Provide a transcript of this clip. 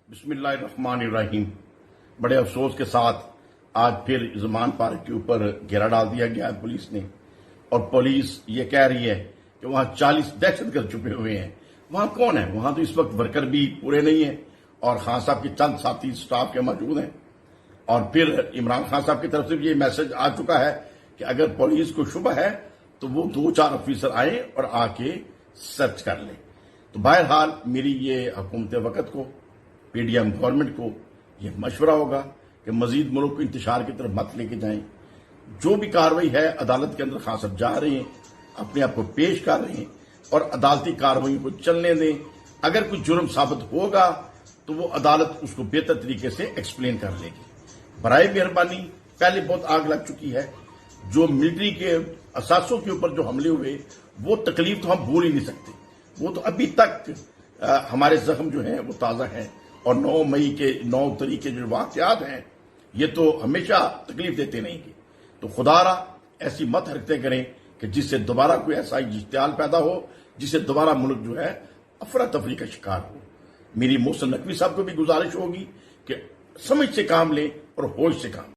बिस्मिल्लाहिर्रहमानिर्रहीम। बड़े अफसोस के साथ आज फिर ज़मान पार्क के ऊपर घेरा डाल दिया गया है पुलिस ने, और पुलिस ये कह रही है कि वहां 40 दहशतगर्द छुपे हुए हैं। वहां कौन है? वहां तो इस वक्त वर्कर भी पूरे नहीं है और खान साहब के चंद साथी स्टाफ के मौजूद हैं। और फिर इमरान खान साहब की तरफ से भी ये मैसेज आ चुका है कि अगर पुलिस को शुबह है तो वो 2-4 ऑफिसर आए और आके सर्च कर लें। तो बहरहाल मेरी ये हुकूमत वक्त को, पीडीएम गवर्नमेंट को यह मशवरा होगा कि मजीद मुल्क को इंतशार की तरफ मत लेके जाएं। जो भी कार्रवाई है अदालत के अंदर खान साहब जा रहे हैं, अपने आप को पेश कर रहे हैं और अदालती कार्रवाई को चलने दें। अगर कोई जुर्म साबित होगा तो वो अदालत उसको बेहतर तरीके से एक्सप्लेन कर लेगी। बराए मेहरबानी, पहले बहुत आग लग चुकी है। जो मिलिट्री के असासों के ऊपर जो हमले हुए वो तकलीफ तो हम भूल ही नहीं सकते। वो तो अभी तक हमारे जख्म जो हैं वो ताज़ा हैं, और 9 मई के 9 तरीके जो वाक़यात हैं ये तो हमेशा तकलीफ देते रहेंगे। तो खुदारा ऐसी मत हरकतें करें कि जिससे दोबारा कोई ऐसा इज्तियाल पैदा हो जिससे दोबारा मुल्क जो है अफरा तफरी का शिकार हो। मेरी मोहसिन नकवी साहब को भी गुजारिश होगी कि समझ से काम लें और होश से काम।